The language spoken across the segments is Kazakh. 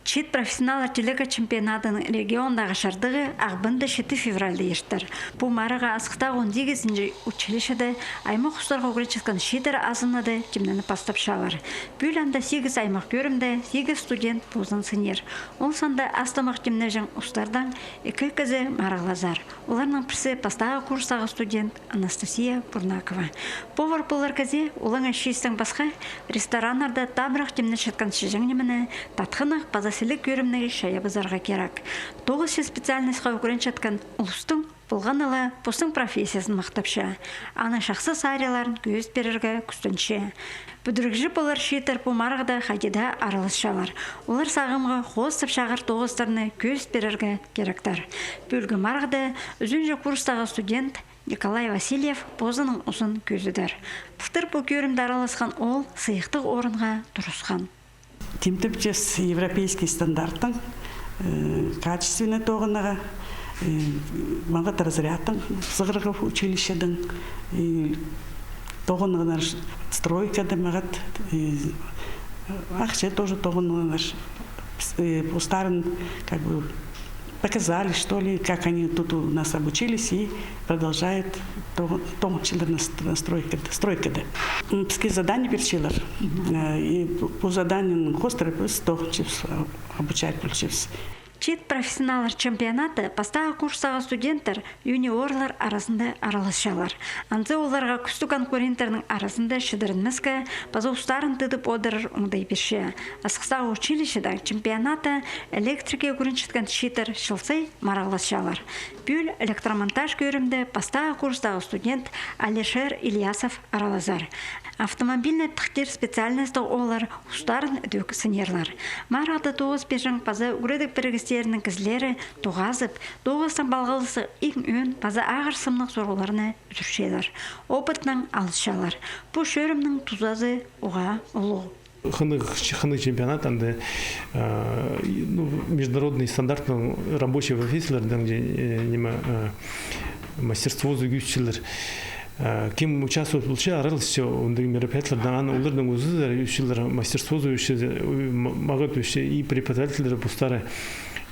Чит профессионал телега чемпионатын региондағы шардығы ағбынды 7 февральда ештір. Бұл марыға асықта 18-ші училищеде аймақ ұстарға өкіреческен шетер азынады жемнені пастап шалар. Бүл анда 8 аймақ көрімді 8 студент бұзын сынер. Ол санда астамақ жемнежің ұстардан 2 кізі марығлазар. Оларның бірсі пастағы курстағы студент Анастасия Бурнакова. Повар болар кізе олаңа шестің басқа ресторанарда табырақ жемне шеткен шежіңнемені татқынық базасылық көрімнегі шая базарға керак. 9 специальностьқа өкірен шеткен ұлыстың болған ала бұстың профессиясын мақтапшы. Аны шақсы сариларын көз берерге күстінші. Бүдіргжі болар шетер бұмарғыда қадеда аралысшалар. Олар сағымға қостып шағыр тоғыстарыны көз берерге керактар. Бөлгі марғыда үзінжі курстағы студент Николай Васильев бозының ұзын көзідер. Бұқтыр бұл көрімді араласқан ол сыйықтық орынға тұрысқан. Тимтипчес европейский стандарттың качественный тоғынаға мағат разрядтың сығырғып училищедің тоғынығынар стройкада мағат ақше тоже тоғынығынар устарын как бы показали, что ли, как они тут у нас обучились и продолжают на стройкада. Пски задания перечилар. И по заданию хостера обучать получился. Чит профессионалар чемпионаты пастағы курстағы студенттер юниорлар арасында араласшалар. Анзы оларға күсті конкуренттерінің арасында шыдырынмескі базаустарын тыдып одырыр оңдай берші. Асықсағы училищедағы чемпионаты электрике көріншіткен шитер шылсай мараласшалар. Бүл электромонтаж көрімді пастағы курстағы студент Алишер Ильясов аралазар. Автомобильный тықтер специальності олар ұстарын дөк сынерлар. Марады 9 бежің паза үгредік бірігістерінің кізлері тоғазып, 9-тан балғалысы ең өн паза ағыр сымнық зорғыларына жүршелер. Опытның алысшалар. Бұл шөрімнің тузазы оға ұлу. Хынды чемпионат, анда международный стандарт рабочий профессиялар, где мастерство зүгүйшілер. Кем участвует в аралысчы ондай мероприятиялардан олардың өзі үшілер мастерство зүгүйші мағыт үші и преподавателер бұстары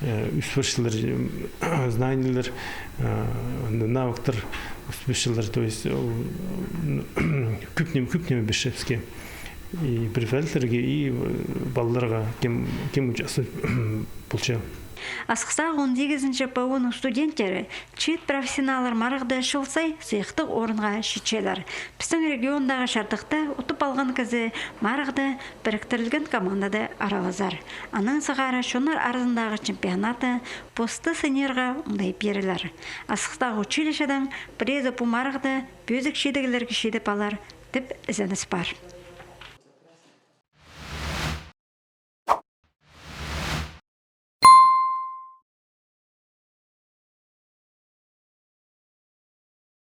үспіршілер знаниялар навыктар үспіршілер, то есть күпнеме бешевске и преподавательерге и балаларға кем участвует получал. Асықсағы 18-ші ПУ-ның студенттері чит профессионалар марығды шылсай сыйықтық орынға шетшелер. Біздің региондағы шардықты ұтып алған кізі марығды біріктірілген командады аралазар. Аның сығары шонар арызындағы чемпионаты посты сынерға ұндай берілер. Асықсағы училищедің презі бұ марығды бөзік шедігілерге шедіп алар деп ізініс бар.